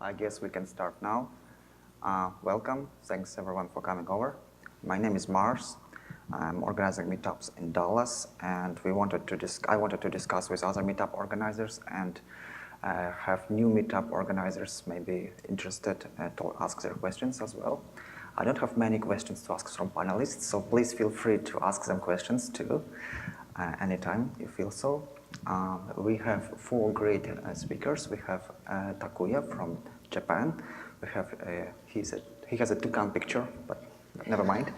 I guess we can start now. Welcome. Thanks everyone for coming over. My name is Mars. I'm organizing meetups in Dallas, and I wanted to discuss with other meetup organizers and have new meetup organizers maybe interested to ask their questions as well. I don't have many questions to ask from panelists, so please feel free to ask them questions too, anytime you feel so. We have 4 great speakers. We have Takuya from Japan. We have he has a toucan picture, but never mind.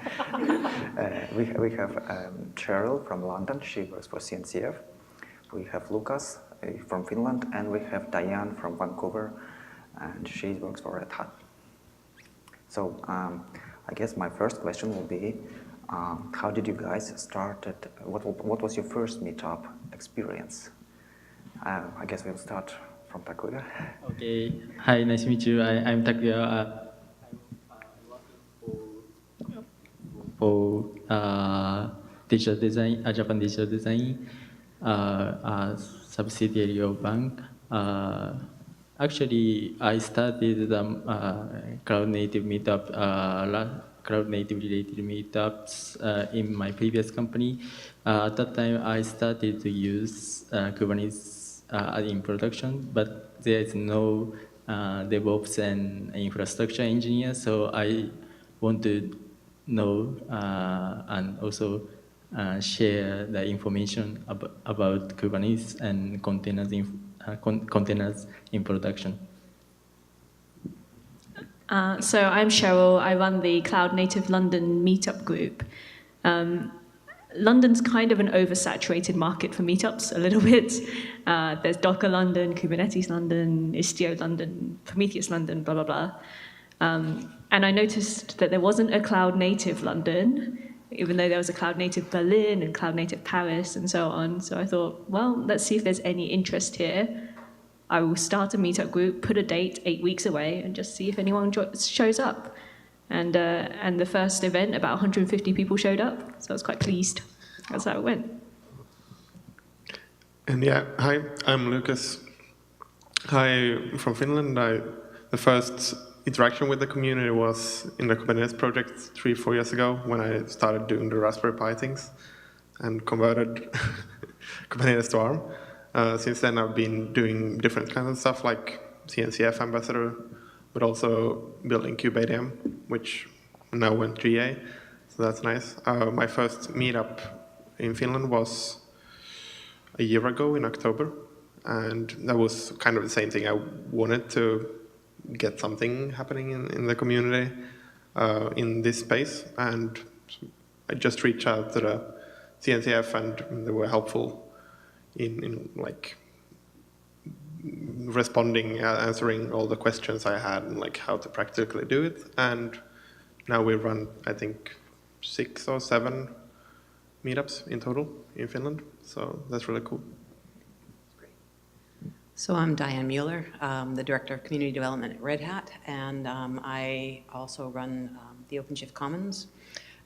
We have Cheryl from London. She works for CNCF. We have Lucas from Finland, and we have Diane from Vancouver, and she works for Red Hat. So I guess my first question will be, how did you guys start? What was your first meetup experience? I guess we'll start from Takuya. Okay. Hi, nice to meet you. I'm Takuya. I'm working for digital design, Japan Digital Design, subsidiary of bank. Actually, I started the cloud native meetup, cloud native related meetups in my previous company. At that time, I started to use Kubernetes in production, but there is no DevOps and infrastructure engineer, so I want to know and also share the information about Kubernetes and containers in production. So I'm Cheryl. I run the Cloud Native London meetup group. London's kind of an oversaturated market for meetups, a little bit. There's Docker London, Kubernetes London, Istio London, Prometheus London, blah, blah, blah. And I noticed that there wasn't a Cloud Native London, even though there was a Cloud Native Berlin and Cloud Native Paris and so on. So I thought, well, let's see if there's any interest here. I will start a meetup group, put a date 8 weeks away, and just see if anyone shows up. And the first event, about 150 people showed up, so I was quite pleased. That's how it went. And yeah, hi, I'm Lucas. I'm from Finland. The first interaction with the community was in the Kubernetes project 3-4 years ago when I started doing the Raspberry Pi things and converted Kubernetes to ARM. Since then, I've been doing different kinds of stuff like CNCF ambassador, but also building KubeADM, which now went GA, so that's nice. My first meetup in Finland was a year ago in October, and that was kind of the same thing. I wanted to get something happening in the community in this space, and I just reached out to the CNCF, and they were helpful in like responding, answering all the questions I had, and like how to practically do it. And now we run, I think, 6 or 7 meetups in total in Finland. So that's really cool. So I'm Diane Mueller, the Director of Community Development at Red Hat, and I also run the OpenShift Commons.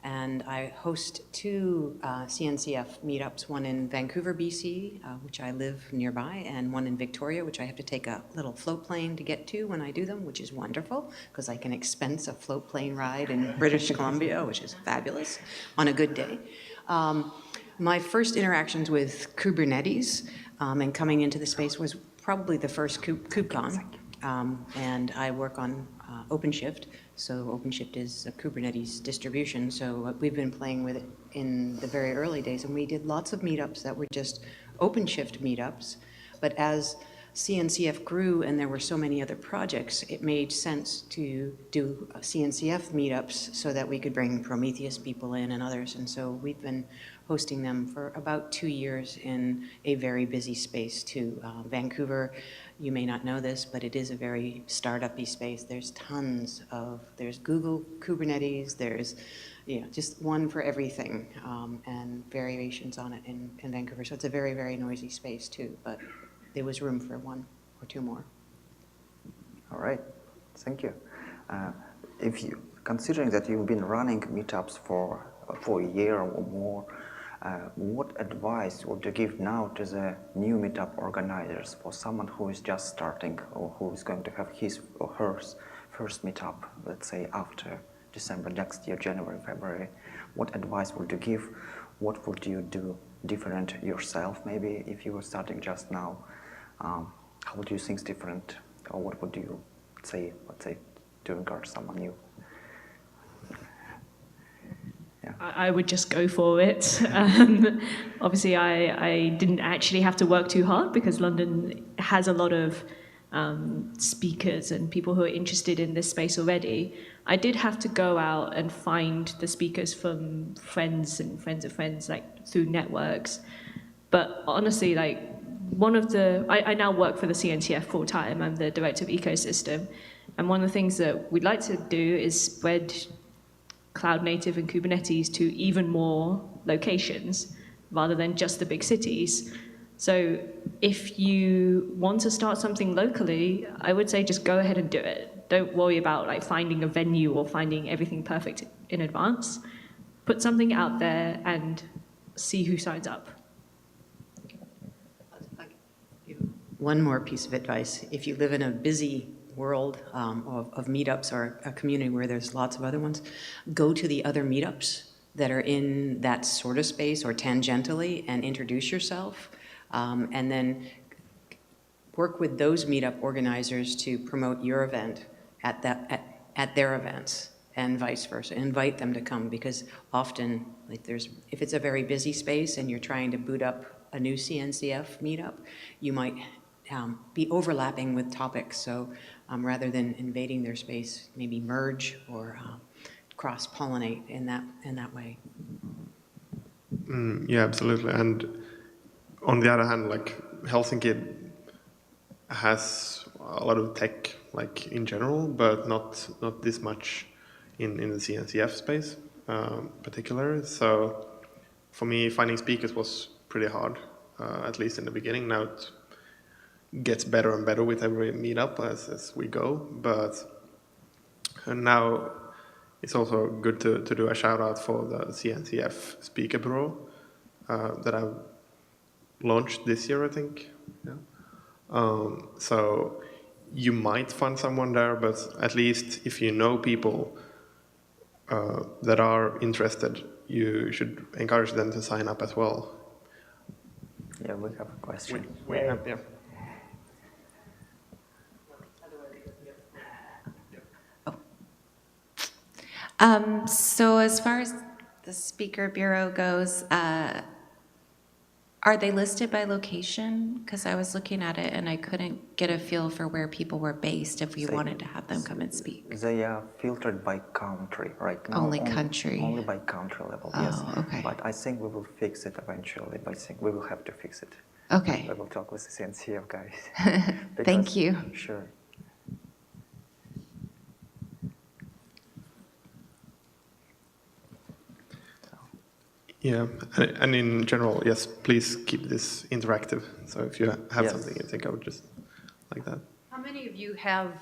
And I host 2 CNCF meetups, one in Vancouver, BC, which I live nearby, and one in Victoria, which I have to take a little float plane to get to when I do them, which is wonderful, because I can expense a float plane ride in British Columbia, which is fabulous, on a good day. My first interactions with Kubernetes and coming into the space was probably the first KubeCon, and I work on OpenShift. So OpenShift is a Kubernetes distribution, so we've been playing with it in the very early days, and we did lots of meetups that were just OpenShift meetups. But as CNCF grew and there were so many other projects, it made sense to do CNCF meetups so that we could bring Prometheus people in and others. And so we've been hosting them for about 2 years in a very busy space too. Vancouver, you may not know this, but it is a very startup-y space. There's there's Google Kubernetes, there's just one for everything, and variations on it in Vancouver. So it's a very, very noisy space too, but there was room for 1 or 2 more. All right, thank you. Considering that you've been running meetups for a year or more, What advice would you give now to the new meetup organizers for someone who is just starting or who is going to have his or her first meetup, let's say after December next year, January, February? What advice would you give? What would you do different yourself maybe if you were starting just now? How would you do things different, or what would you say, let's say, to encourage someone new? I would just go for it. Obviously, I didn't actually have to work too hard because London has a lot of speakers and people who are interested in this space already. I did have to go out and find the speakers from friends and friends of friends, like through networks. But honestly, like I now work for the CNCF full time. I'm the director of ecosystem. And one of the things that we'd like to do is spread Cloud Native and Kubernetes to even more locations rather than just the big cities. So if you want to start something locally, I would say just go ahead and do it. Don't worry about like finding a venue or finding everything perfect in advance. Put something out there and see who signs up. One more piece of advice. If you live in a busy world of meetups or a community where there's lots of other ones, go to the other meetups that are in that sort of space or tangentially and introduce yourself, and then work with those meetup organizers to promote your event at their events and vice versa. Invite them to come, because often like if it's a very busy space and you're trying to boot up a new CNCF meetup, you might be overlapping with topics. So rather than invading their space, maybe merge or cross-pollinate in that way. Yeah, absolutely. And on the other hand, like Helsinki has a lot of tech, like in general, but not this much in the CNCF space, particularly. So for me, finding speakers was pretty hard, at least in the beginning. Now it gets better and better with every meetup as we go. And now it's also good to do a shout out for the CNCF Speaker Bureau that I've launched this year, I think. Yeah. So you might find someone there, but at least if you know people that are interested, you should encourage them to sign up as well. Yeah, we have a question. We have, yeah. So as far as the speaker bureau goes, are they listed by location? Because I was looking at it and I couldn't get a feel for where people were based if we wanted to have them come and speak. They are filtered by country right now. Only country? Only by country level, Oh, yes. okay. But I think we will fix it eventually. I think we will have to fix it. Okay. I will talk with the CNCF guys. Thank you. Sure. Yeah, and in general, yes, please keep this interactive. So if you have Yes. something you think I would just like that. How many of you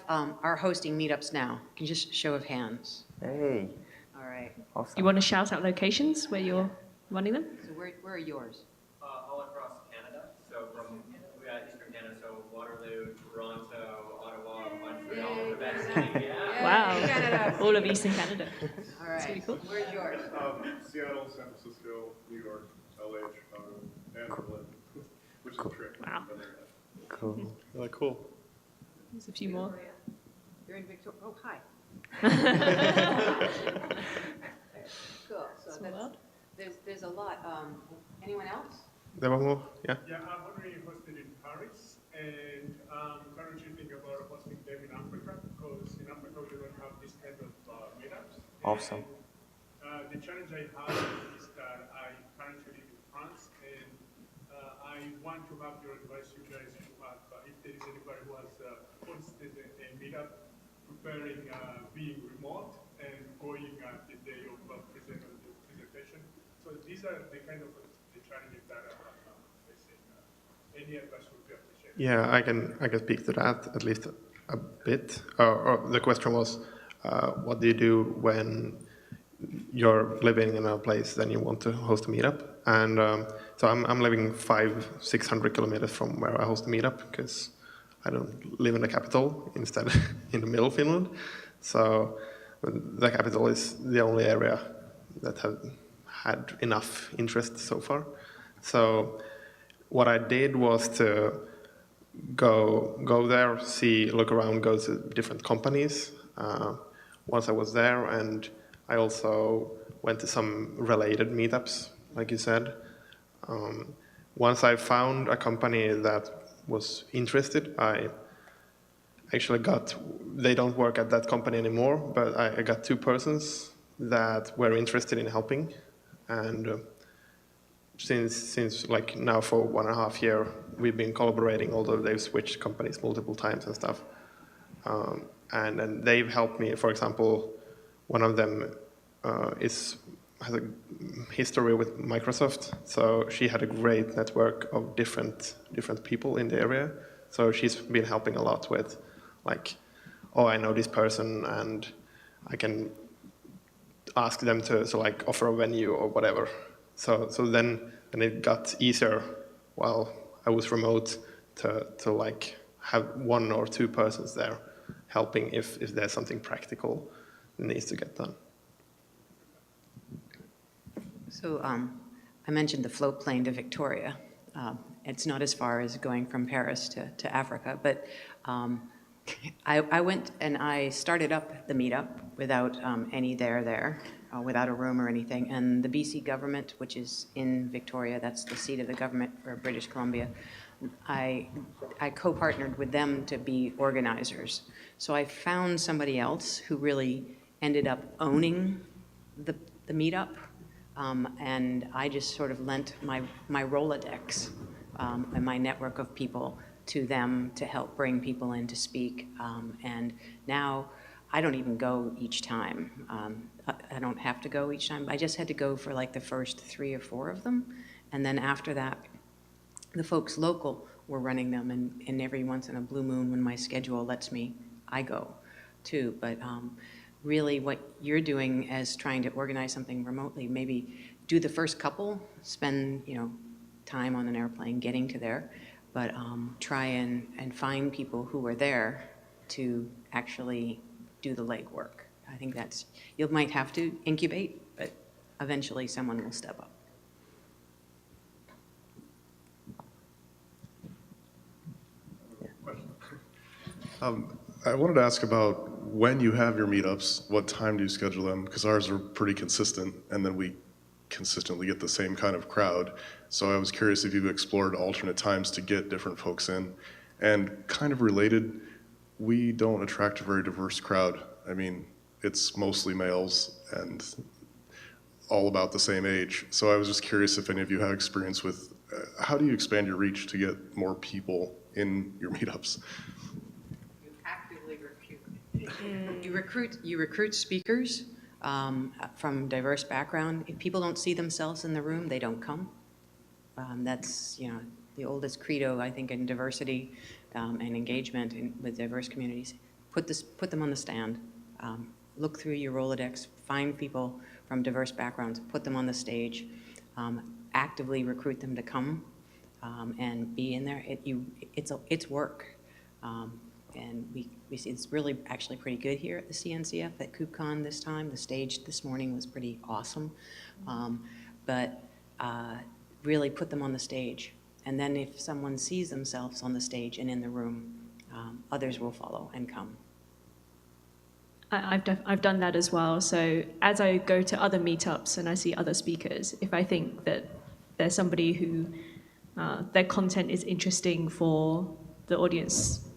are hosting meetups now? Can you just show of hands? Hey, All right. awesome. You want to shout out locations where you're running them? So where are yours? All across Canada. So we got Eastern Canada, so Waterloo, Toronto, Ottawa, Montreal, Quebec City. Yeah. Wow. Canada. All of Eastern Canada. All right. pretty cool. Where's yours? Seattle, San Francisco, New York, LA, Chicago, and Berlin, which is a trip. Wow. Cool. Really cool. There's a few more. You're in Victoria. Oh, hi. Cool. So there's a lot. Anyone else? There were more? Yeah. Yeah, I've already hosted in Paris, and currently thinking about hosting them in Africa, because in Africa we don't have this kind of meetups. Awesome. And, the challenge I have is that I currently live in France, and I want to have your advice, you guys, if there is anybody who has hosted a meetup, preparing being remote and going the day of presentation. So these are the kind of the challenges that I'm facing. Any advice would be appreciated. Yeah, I can speak to that at least a bit. Or the question was, what do you do when you're living in a place then you want to host a meetup? And so I'm living 500-600 kilometers from where I host the meetup, because I don't live in the capital, instead in the middle of Finland. So the capital is the only area that have had enough interest so far. So what I did was to go there, look around, go to different companies once I was there, and I also went to some related meetups, like you said. Once I found a company that was interested, I actually they don't work at that company anymore, but I got 2 persons that were interested in helping. And since like now for 1.5 years, we've been collaborating, although they've switched companies multiple times and stuff. And they've helped me. For example, one of them has a history with Microsoft, so she had a great network of different people in the area. So she's been helping a lot with, like, oh, I know this person, and I can ask them to like offer a venue or whatever. So then it got easier while I was remote to like have 1 or 2 persons there helping if there's something practical that needs to get done. So I mentioned the float plane to Victoria. It's not as far as going from Paris to Africa, but I went and I started up the meetup without any without a room or anything. And the BC government, which is in Victoria, that's the seat of the government for British Columbia, I co-partnered with them to be organizers. So I found somebody else who really ended up owning the meetup. And I just sort of lent my Rolodex and my network of people to them to help bring people in to speak. And now I don't even go each time. I don't have to go each time. I just had to go for like the first 3 or 4 of them. And then after that, the folks local were running them. And every once in a blue moon when my schedule lets me, I go too. But really what you're doing as trying to organize something remotely, maybe do the first couple, spend time on an airplane getting to there, but try and find people who are there to actually do the legwork. I think you might have to incubate, but eventually someone will step up. I wanted to ask about when you have your meetups, what time do you schedule them? Because ours are pretty consistent, and then we consistently get the same kind of crowd. So I was curious if you've explored alternate times to get different folks in. And kind of related, we don't attract a very diverse crowd. I mean, it's mostly males and all about the same age. So I was just curious if any of you have experience with, how do you expand your reach to get more people in your meetups? You actively recruit. You recruit speakers from diverse background. If people don't see themselves in the room, they don't come. That's the oldest credo, I think, in diversity and engagement with diverse communities. Put them on the stand. Look through your Rolodex, find people from diverse backgrounds, put them on the stage, actively recruit them to come and be in there. It's work. And we see it's really actually pretty good here at the CNCF at KubeCon this time. The stage this morning was pretty awesome. But really put them on the stage. And then if someone sees themselves on the stage and in the room, others will follow and come. I've done that as well. So as I go to other meetups and I see other speakers, if I think that there's somebody who their content is interesting for the audience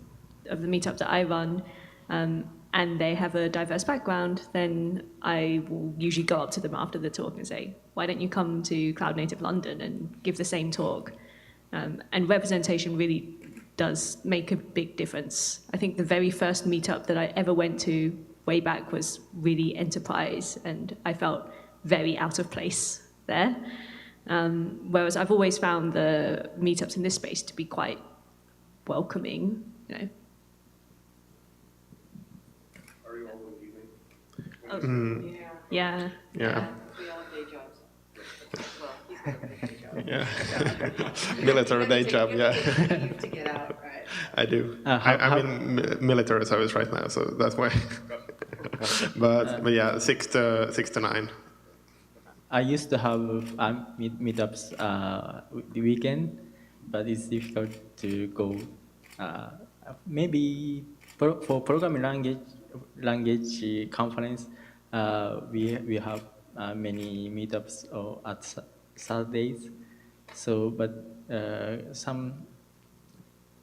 of the meetup that I run, and they have a diverse background, then I will usually go up to them after the talk and say, why don't you come to Cloud Native London and give the same talk? And representation really does make a big difference. I think the very first meetup that I ever went to way back was really enterprise, and I felt very out of place there. Whereas I've always found the meetups in this space to be quite welcoming, Are you all leaving? Yeah. Yeah. We all have day jobs. Well, he's got a Yeah. Military day job, yeah. To get out, right. I do. How- I'm in military service right now, so that's why. but yeah, 6 to 9. I used to have meetups the weekend, but it's difficult to go. Maybe for programming language conference, we have many meetups at Saturdays. So, but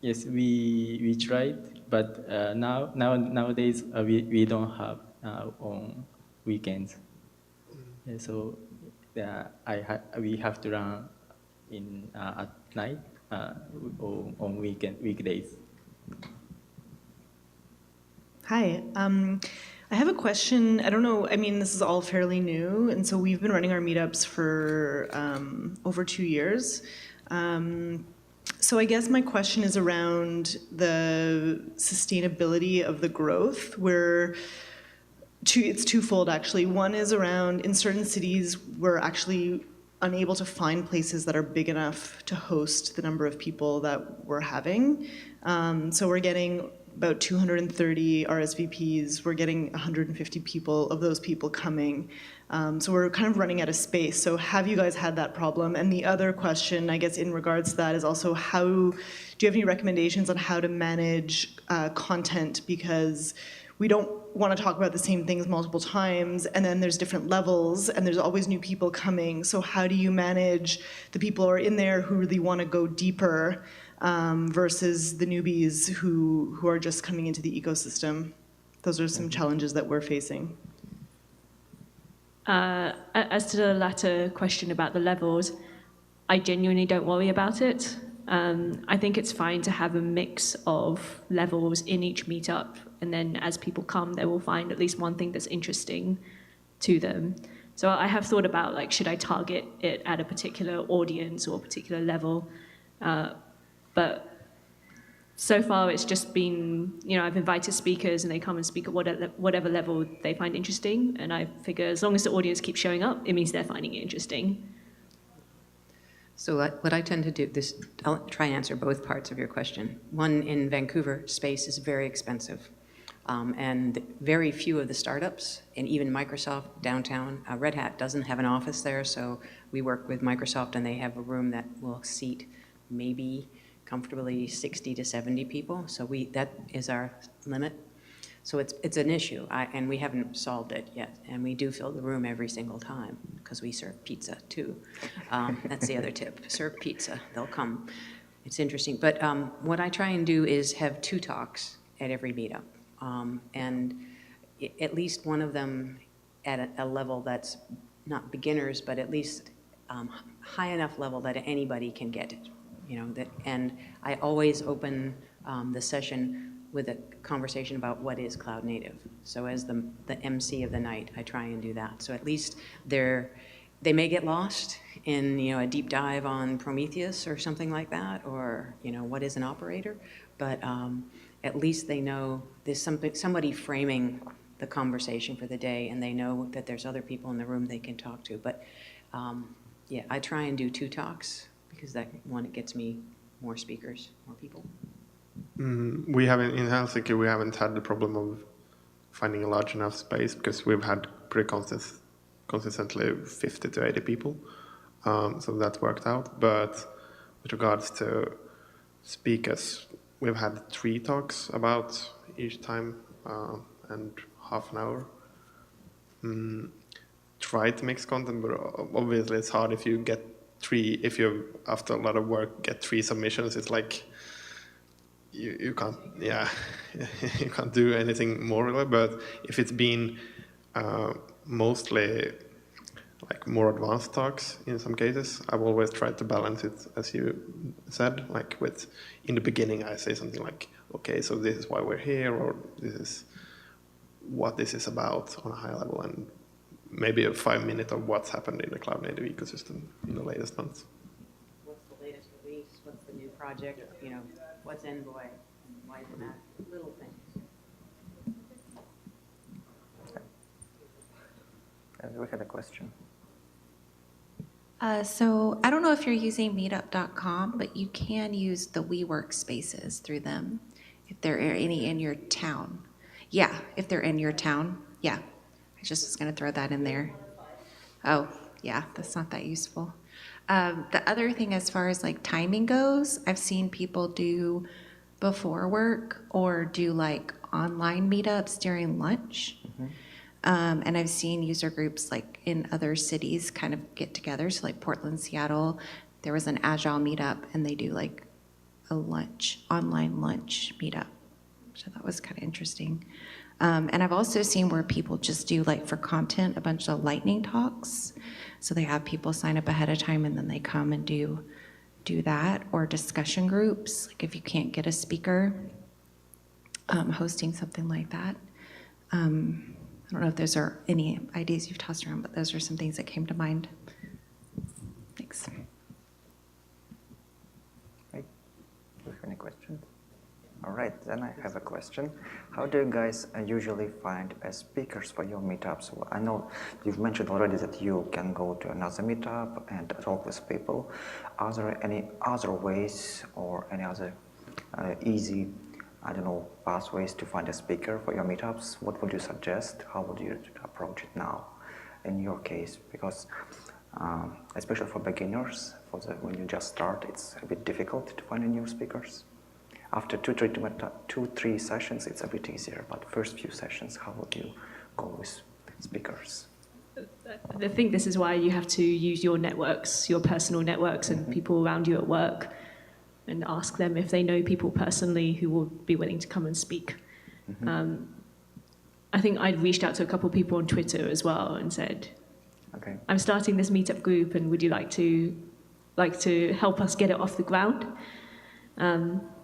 yes, we tried, but nowadays we don't have on weekends. Yeah, so we have to run in at night or on weekdays. Hi. I have a question. I don't know. I mean, this is all fairly new, and so we've been running our meetups for over 2 years. So I guess my question is around the sustainability of the growth. It's twofold, actually. One is around, in certain cities, we're actually unable to find places that are big enough to host the number of people that we're having. So we're getting about 230 RSVPs. We're getting 150 people, of those people coming. So we're kind of running out of space. So have you guys had that problem? And the other question, I guess, in regards to that is also do you have any recommendations on how to manage content? Because we don't want to talk about the same things multiple times, and then there's different levels, and there's always new people coming. So how do you manage the people who are in there who really want to go deeper versus the newbies who are just coming into the ecosystem? Those are some challenges that we're facing. As to the latter question about the levels, I genuinely don't worry about it. I think it's fine to have a mix of levels in each meetup, and then as people come, they will find at least one thing that's interesting to them. So I have thought about, like, should I target it at a particular audience or a particular level? But so far it's just been, I've invited speakers and they come and speak at whatever level they find interesting, and I figure as long as the audience keeps showing up, it means they're finding it interesting. So what I tend to do, I'll try and answer both parts of your question. One, in Vancouver, space is very expensive. And very few of the startups, and even Microsoft downtown, Red Hat doesn't have an office there, so we work with Microsoft and they have a room that will seat maybe comfortably 60 to 70 people. So that is our limit. So it's an issue, and we haven't solved it yet. And we do fill the room every single time because we serve pizza too. That's the other tip, serve pizza, they'll come. It's interesting, but what I try and do is have 2 talks at every meetup. And at least one of them at a level that's not beginners, but at least high enough level that anybody can get it. And I always open the session with a conversation about what is cloud native. So as the MC of the night, I try and do that. So at least they may get lost in a deep dive on Prometheus or something like that, or what is an operator, but at least they know there's somebody framing the conversation for the day, and they know that there's other people in the room they can talk to. But yeah, I try and do 2 talks because it gets me more speakers, more people. We haven't, in Helsinki, we haven't had the problem of finding a large enough space because we've had pretty consistently 50 to 80 people. So that worked out. But with regards to speakers, we've had 3 talks about each time and half an hour. Try to mix content, but obviously it's hard if you get 3, if you, after a lot of work, get 3 submissions. It's like, you can't, you can't do anything more really. But if it's been mostly like more advanced talks in some cases, I've always tried to balance it, as you said, like in the beginning I say something like, okay, so this is why we're here, or this is what this is about on a high level, and maybe a 5-minute of what's happened in the cloud native ecosystem in the latest months. What's the latest release? What's the new project? What's Envoy? And why is it that? Little things. We had a question. So I don't know if you're using meetup.com, but you can use the WeWork spaces through them if there are any in your town. Yeah, if they're in your town. Yeah, I just was going to throw that in there. Oh, yeah, that's not that useful. The other thing, as far as like timing goes, I've seen people do before work or do like online meetups during lunch. And I've seen user groups like in other cities kind of get together. So like Portland, Seattle, there was an Agile meetup and they do like a online lunch meetup, which I thought was kind of interesting. And I've also seen where people just do like for content, a bunch of lightning talks. So they have people sign up ahead of time and then they come and do that, or discussion groups, like if you can't get a speaker, hosting something like that. I don't know if those are any ideas you've tossed around, but those are some things that came to mind. Thanks. Right. Do you have any questions? All right, then I have a question. How do you guys usually find speakers for your meetups? Well, I know you've mentioned already that you can go to another meetup and talk with people. Are there any other ways or any other easy, I don't know, pathways to find a speaker for your meetups? What would you suggest? How would you approach it now in your case? Because especially for beginners, when you just start, it's a bit difficult to find new speakers. After two, three sessions, it's a bit easier, but first few sessions, how would you go with speakers? I think this is why you have to use your networks, your personal networks, and people around you at work, and ask them if they know people personally who will be willing to come and speak. I think I reached out to a couple of people on Twitter as well and said, okay, I'm starting this meetup group and would you like to help us get it off the ground?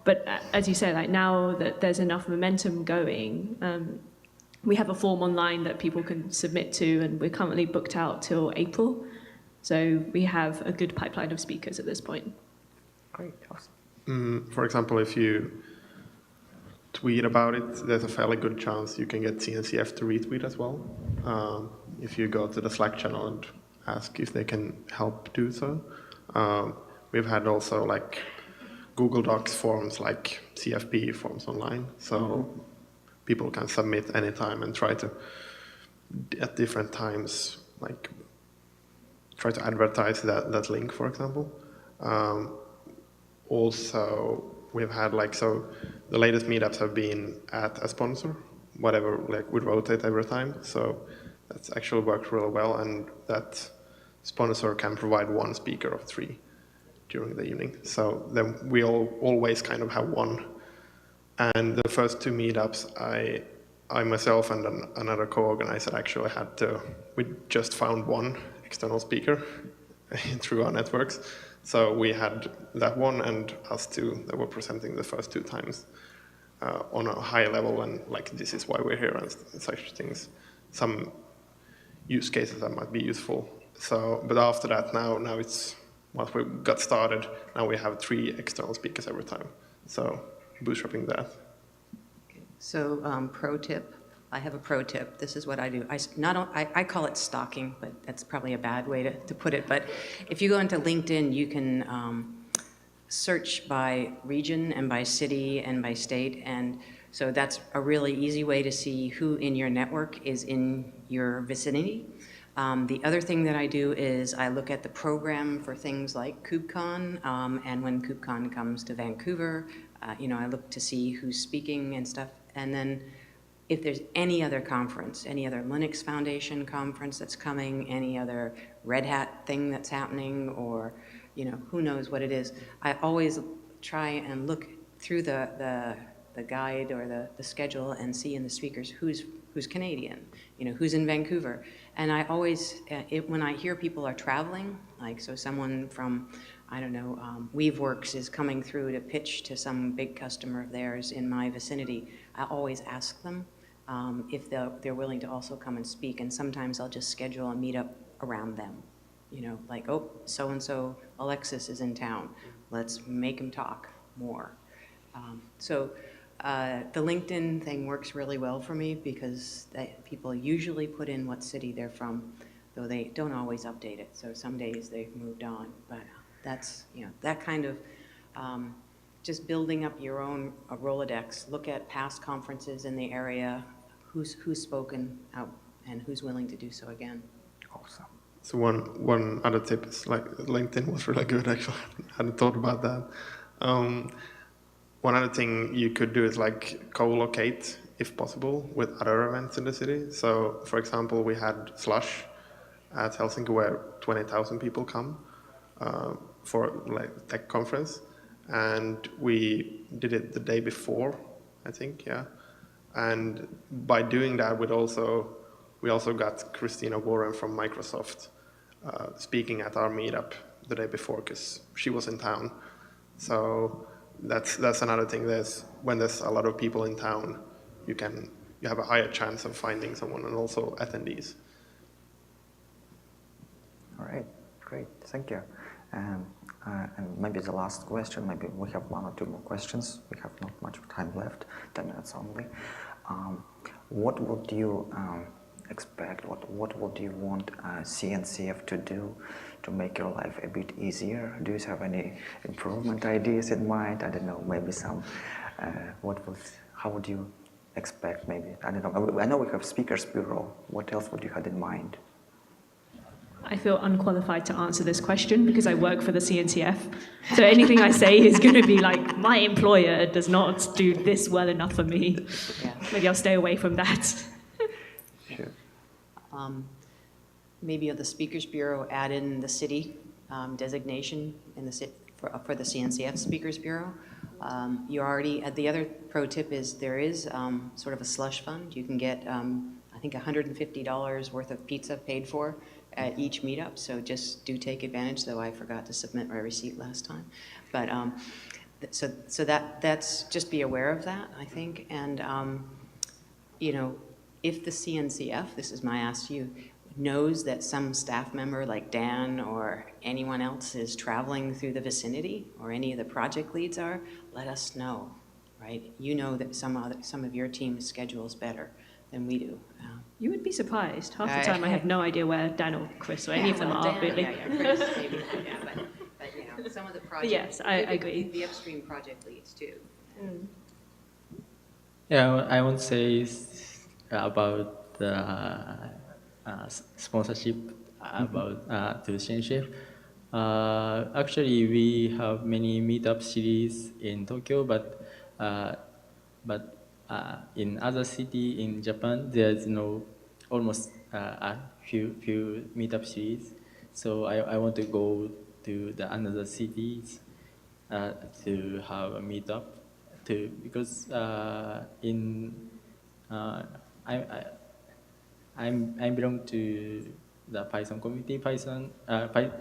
But as you say, like now that there's enough momentum going, we have a form online that people can submit to, and we're currently booked out till April. So we have a good pipeline of speakers at this point. great, awesome. For example, if you tweet about it, there's a fairly good chance you can get CNCF to retweet as well. If you go to the Slack channel and ask if they can help do so. We've had also like Google Docs forms, like CFP forms online, so people can submit anytime and try to, at different times, like try to advertise that link, for example. Also, we've had like, so the latest meetups have been at a sponsor, whatever, like would rotate every time. So that's actually worked really well, and that sponsor can provide one speaker of 3 during the evening. So then we always kind of have one. And the first 2 meetups, I myself and another co-organizer actually we just found one external speaker through our networks. So we had that one and us 2 that were presenting the first 2 times on a high level, and like, this is why we're here and such things. Some use cases that might be useful. So, but after that, now it's, once we got started, now we have 3 external speakers every time. So bootstrapping that. So pro tip, I have a pro tip. This is what I do. I call it stalking, but that's probably a bad way to put it. But if you go into LinkedIn, you can search by region and by city and by state. And so that's a really easy way to see who in your network is in your vicinity. The other thing that I do is I look at the program for things like KubeCon, and when KubeCon comes to Vancouver, I look to see who's speaking and stuff. And then if there's any other conference, any other Linux Foundation conference that's coming, any other Red Hat thing that's happening, or who knows what it is, I always try and look through the guide or the schedule and see in the speakers who's Canadian, who's in Vancouver. And I always, when I hear people are traveling, like, so someone from, I don't know, Weaveworks is coming through to pitch to some big customer of theirs in my vicinity, I always ask them if they're willing to also come and speak. And sometimes I'll just schedule a meetup around them. Like, oh, so-and-so Alexis is in town. Let's make him talk more. The LinkedIn thing works really well for me because people usually put in what city they're from. though they don't always update it. So some days they've moved on, but that's, that kind of just building up your own Rolodex. Look at past conferences in the area, who's spoken out, and who's willing to do so again. Awesome. So one other tip is like LinkedIn was really good actually. I hadn't thought about that. One other thing you could do is like co-locate, if possible, with other events in the city. So for example, we had Slush at Helsinki where 20,000 people come for like tech conference. And we did it the day before, I think, yeah. And by doing that, we also got Christina Warren from Microsoft speaking at our meetup the day before because she was in town. So that's another thing. When there's a lot of people in town, you have a higher chance of finding someone and also attendees. All right, great, thank you. And maybe the last question, maybe we have 1 or 2 more questions. We have not much time left, 10 minutes only. What would you expect, what would you want CNCF to do to make your life a bit easier? Do you have any improvement ideas in mind? I don't know, maybe some, how would you expect maybe? I don't know, I know we have Speakers Bureau. What else would you have in mind? I feel unqualified to answer this question because I work for the CNCF. So anything I say is going to be like, my employer does not do this well enough for me. Yeah. Maybe I'll stay away from that. Sure. Maybe the Speakers Bureau add in the city designation in the for the CNCF Speakers Bureau. You already, the other pro tip is there is sort of a slush fund. You can get, I think, $150 worth of pizza paid for at each meetup, so just do take advantage, though I forgot to submit my receipt last time. But so that's just be aware of that, I think. And if the CNCF, this is my ask to you, knows that some staff member like Dan or anyone else is traveling through the vicinity, or any of the project leads are, let us know, right? You know that some of your team's schedule is better than we do. You would be surprised. Half the time I have no idea where Dan or Chris or any of them are, Dan, really. Chris, maybe, but some of the project, yes, I agree. The upstream project leads too. Mm. Yeah, I want to say about the sponsorship about to CNCF. Actually, we have many meetup series in Tokyo, but in other city in Japan, there's almost a few meetup series. So I want to go to the another cities to have a meetup because I belong to the Python community.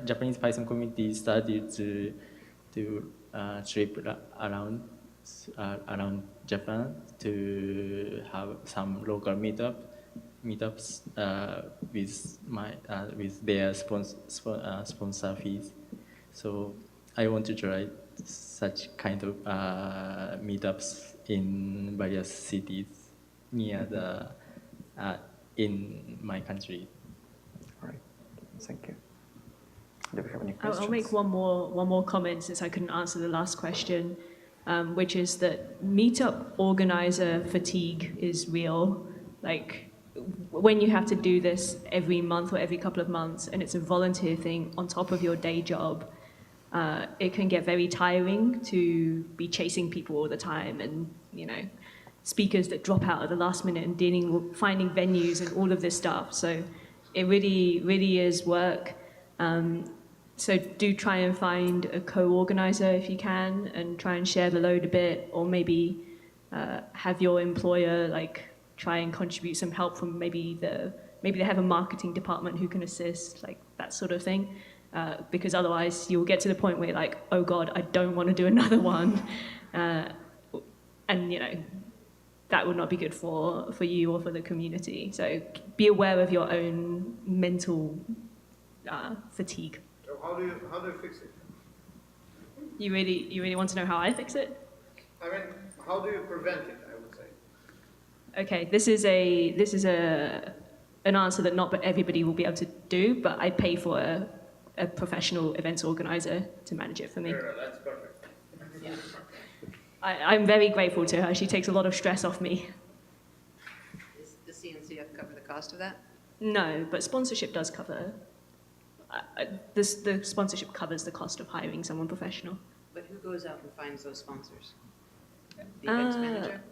Japanese Python community started to trip around Japan to have some local meetups with their sponsor fees. So I want to try such kind of meetups in various cities near the in my country. All right, thank you. Do we have any questions? I'll make one more comment since I couldn't answer the last question, which is that meetup organizer fatigue is real. Like when you have to do this every month or every couple of months, and it's a volunteer thing on top of your day job, it can get very tiring to be chasing people all the time, and speakers that drop out at the last minute and finding venues and all of this stuff. So it really is work. So do try and find a co-organizer if you can, and try and share the load a bit, or maybe have your employer try and contribute some help from maybe they have a marketing department who can assist, that sort of thing. Because otherwise you'll get to the point where you're like, oh God, I don't want to do another one. And that would not be good for you or for the community. So be aware of your own mental fatigue. So how do you fix it? You really want to know how I fix it? I mean, how do you prevent it, I would say? Okay, this is a an answer that not everybody will be able to do, but I pay for a professional events organizer to manage it for me. Sure, that's perfect. Yeah. I'm very grateful to her. She takes a lot of stress off me. Does the CNCF cover the cost of that? No, but sponsorship does cover. The sponsorship covers the cost of hiring someone professional. But who goes out and finds those sponsors? The events manager?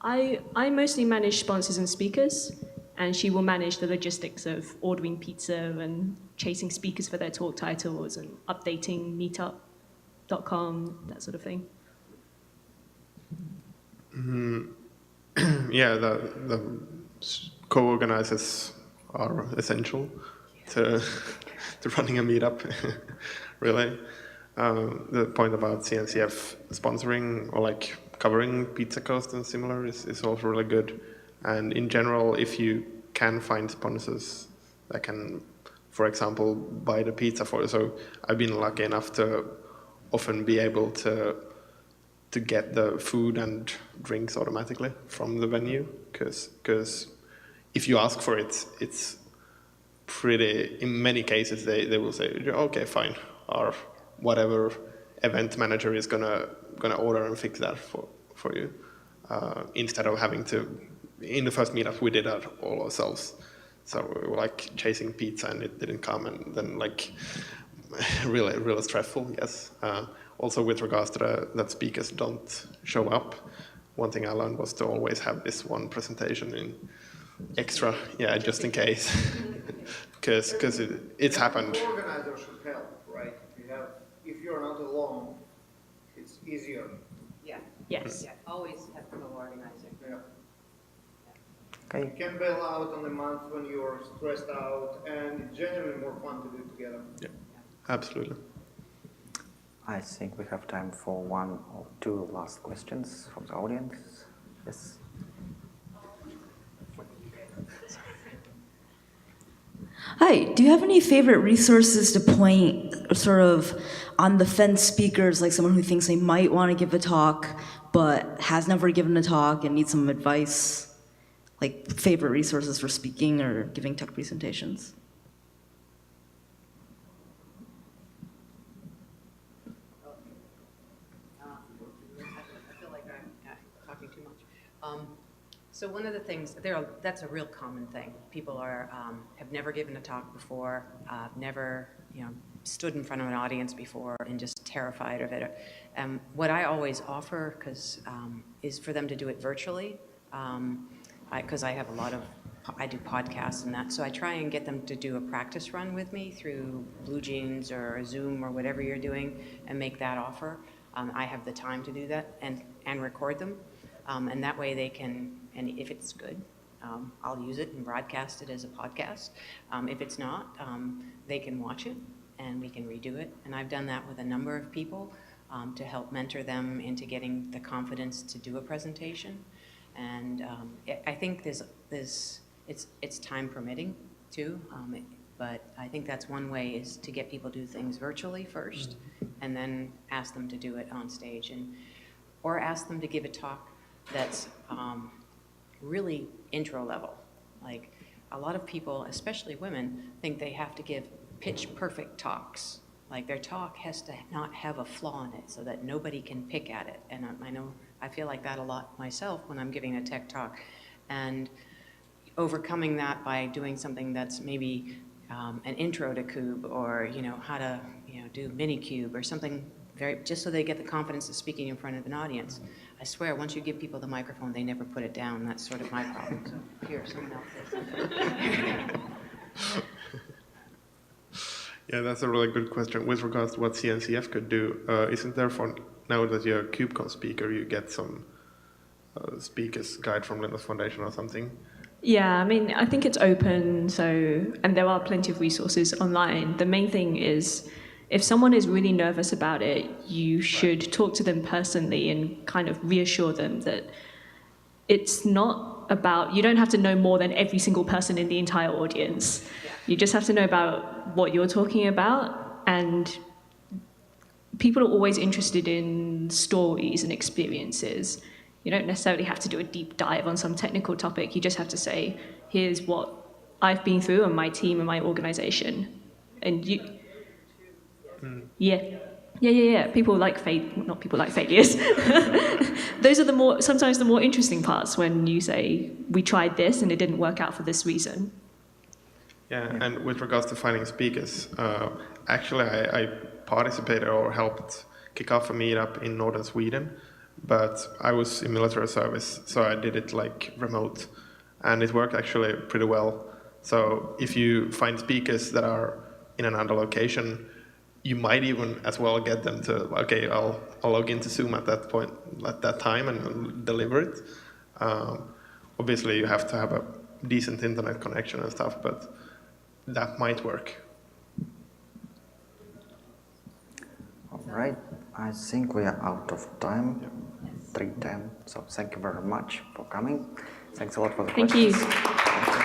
I mostly manage sponsors and speakers, and she will manage the logistics of ordering pizza and chasing speakers for their talk titles and updating meetup.com, that sort of thing. Yeah, the co-organizers are essential to running a meetup, really. The point about CNCF sponsoring or like covering pizza cost and similar is also really good. And in general, if you can find sponsors that can, for example, buy the pizza for you. So I've been lucky enough to often be able to get the food and drinks automatically from the venue, because if you ask for it, it's pretty, in many cases, they will say, okay, fine, or whatever event manager is gonna order and fix that for you, instead of having to. In the first meetup, we did that all ourselves. So we were like chasing pizza and it didn't come, and then like really stressful. Yes. Also with regards to that speakers don't show up, one thing I learned was to always have this one presentation in extra, yeah, just in case, because it's happened. The organizer should help, right? If you're not alone, it's easier. Yeah. Yes. Yeah. Always have a co-organizer. Yeah. Okay. You can bail out on the month when you're stressed out, and it's generally more fun to do it together. Yeah, absolutely. I think we have time for one or two last questions from the audience. Yes. Hi, do you have any favorite resources to point sort of on the fence speakers, like someone who thinks they might want to give a talk but has never given a talk and needs some advice? Like favorite resources for speaking or giving talk presentations? I feel like I'm talking too much. So one of the things, that's a real common thing. People have never given a talk before, never stood in front of an audience before, and just terrified of it. What I always offer, is for them to do it virtually, because I have I do podcasts and that, so I try and get them to do a practice run with me through Blue Jeans or Zoom or whatever you're doing, and make that offer. I have the time to do that and record them, and that way they can, and if it's good, I'll use it and broadcast it as a podcast. If it's not, they can watch it and we can redo it, and I've done that with a number of people to help mentor them into getting the confidence to do a presentation. And I think it's time permitting too, but I think that's one way, is to get people to do things virtually first, and then ask them to do it on stage, or ask them to give a talk that's really intro level. Like a lot of people, especially women, think they have to give pitch perfect talks. Like their talk has to not have a flaw in it so that nobody can pick at it. And I feel like that a lot myself when I'm giving a tech talk. And overcoming that by doing something that's maybe an intro to Kube, or how to do Minikube or something just so they get the confidence of speaking in front of an audience. I swear, once you give people the microphone, they never put it down. That's sort of my problem. So here, someone else says something. Yeah, that's a really good question. With regards to what CNCF could do, isn't there, for now that you're a KubeCon speaker, you get some speaker's guide from Linux Foundation or something? Yeah, I mean, I think it's open, and there are plenty of resources online. The main thing is, if someone is really nervous about it, you should talk to them personally and kind of reassure them that it's not about, you don't have to know more than every single person in the entire audience. You just have to know about what you're talking about, and people are always interested in stories and experiences. You don't necessarily have to do a deep dive on some technical topic. You just have to say, here's what I've been through and my team and my organization. And you, yeah. People like not people like failures. Those are sometimes the more interesting parts when you say, we tried this and it didn't work out for this reason. Yeah, and with regards to finding speakers, actually I participated or helped kick off a meetup in northern Sweden, but I was in military service, so I did it like remote, and it worked actually pretty well. So if you find speakers that are in another location, you might even as well get them to, okay, I'll log into Zoom at that point, at that time, and deliver it. Obviously, you have to have a decent internet connection and stuff, but that might work. All right, I think we are out of time, 3:10. So thank you very much for coming. Thanks a lot for the questions. Thank you.